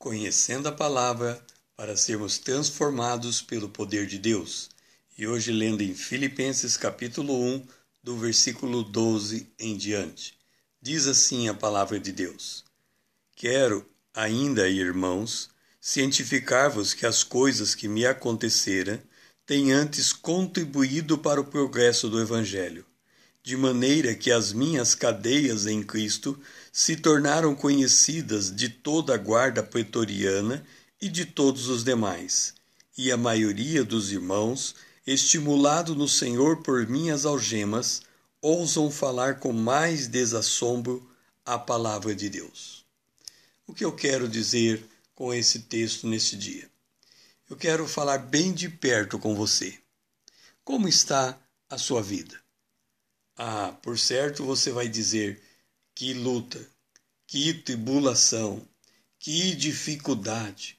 Conhecendo a palavra para sermos transformados pelo poder de Deus. E hoje lendo em Filipenses capítulo 1, do versículo 12 em diante. Diz assim a palavra de Deus: Quero ainda, irmãos, cientificar-vos que as coisas que me aconteceram têm antes contribuído para o progresso do Evangelho, de maneira que as minhas cadeias em Cristo se tornaram conhecidas de toda a guarda pretoriana e de todos os demais, e a maioria dos irmãos, estimulado no Senhor por minhas algemas, ousam falar com mais desassombro a palavra de Deus. O que eu quero dizer com esse texto nesse dia? Eu quero falar bem de perto com você. Como está a sua vida? Por certo você vai dizer: que luta, que tribulação, que dificuldade,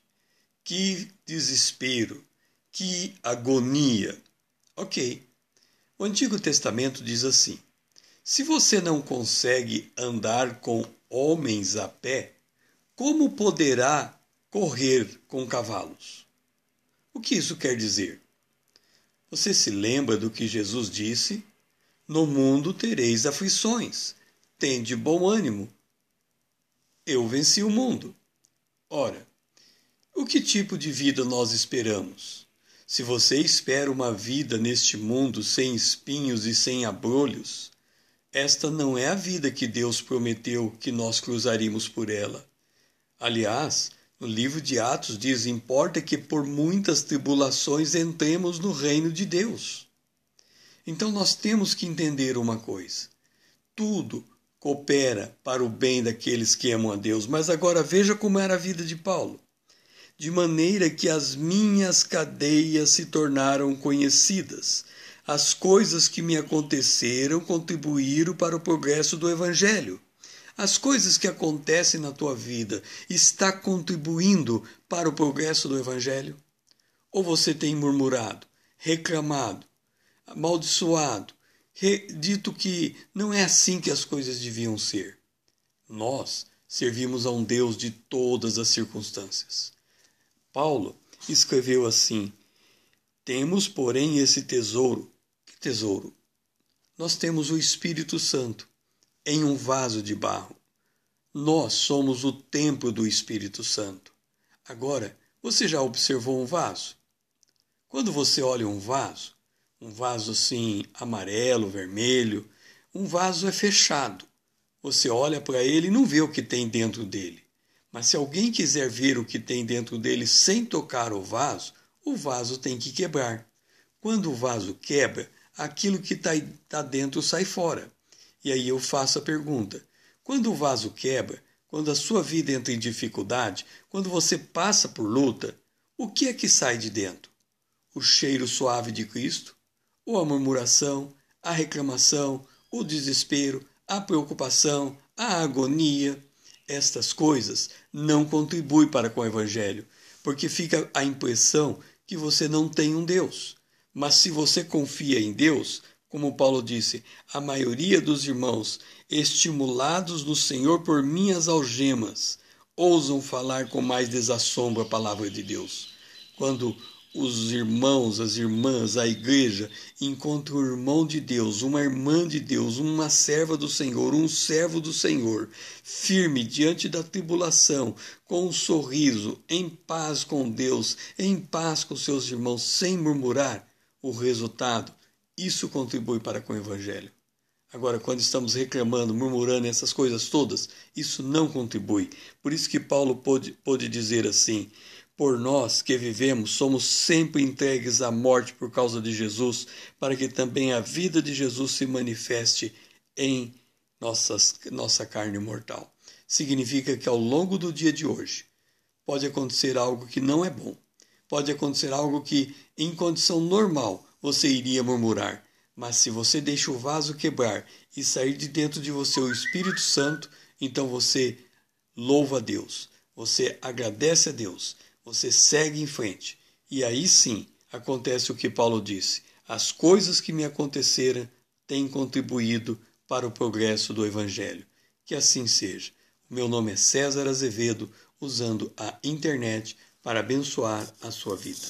que desespero, que agonia. Ok. O Antigo Testamento diz assim: se você não consegue andar com homens a pé, como poderá correr com cavalos? O que isso quer dizer? Você se lembra do que Jesus disse? No mundo tereis aflições. Tende bom ânimo. Eu venci o mundo. Ora, o que tipo de vida nós esperamos? Se você espera uma vida neste mundo sem espinhos e sem abrolhos, esta não é a vida que Deus prometeu que nós cruzaríamos por ela. Aliás, no livro de Atos diz: importa que por muitas tribulações entremos no reino de Deus. Então nós temos que entender uma coisa: tudo coopera para o bem daqueles que amam a Deus. Mas agora veja como era a vida de Paulo. De maneira que as minhas cadeias se tornaram conhecidas. As coisas que me aconteceram contribuíram para o progresso do Evangelho. As coisas que acontecem na tua vida está contribuindo para o progresso do Evangelho? Ou você tem murmurado, reclamado, amaldiçoado, dito que não é assim que as coisas deviam ser? Nós servimos a um Deus de todas as circunstâncias. Paulo escreveu assim: temos, porém, esse tesouro. Que tesouro? Nós temos o Espírito Santo em um vaso de barro. Nós somos o templo do Espírito Santo. Agora, você já observou um vaso? Quando você olha um vaso assim amarelo, vermelho, um vaso é fechado. Você olha para ele e não vê o que tem dentro dele. Mas se alguém quiser ver o que tem dentro dele sem tocar o vaso tem que quebrar. Quando o vaso quebra, aquilo que está dentro sai fora. E aí eu faço a pergunta: quando o vaso quebra, quando a sua vida entra em dificuldade, quando você passa por luta, o que é que sai de dentro? O cheiro suave de Cristo? Ou a murmuração, a reclamação, o desespero, a preocupação, a agonia? Estas coisas não contribuem para com o Evangelho, porque fica a impressão que você não tem um Deus. Mas se você confia em Deus, como Paulo disse, a maioria dos irmãos, estimulados no Senhor por minhas algemas, ousam falar com mais desassombro a palavra de Deus. Quando os irmãos, as irmãs, a igreja encontram um irmão de Deus, uma irmã de Deus, uma serva do Senhor, um servo do Senhor, firme diante da tribulação, com um sorriso, em paz com Deus, em paz com seus irmãos, sem murmurar, o resultado, isso contribui para com o Evangelho. Agora, quando estamos reclamando, murmurando essas coisas todas, isso não contribui. Por isso que Paulo pôde dizer assim: por nós que vivemos, somos sempre entregues à morte por causa de Jesus, para que também a vida de Jesus se manifeste em nossa carne mortal. Significa que ao longo do dia de hoje, pode acontecer algo que não é bom. Pode acontecer algo que, em condição normal, você iria murmurar. Mas se você deixa o vaso quebrar e sair de dentro de você o Espírito Santo, então você louva a Deus, você agradece a Deus, você segue em frente. E aí sim acontece o que Paulo disse: as coisas que me aconteceram têm contribuído para o progresso do Evangelho. Que assim seja. Meu nome é César Azevedo, usando a internet para abençoar a sua vida.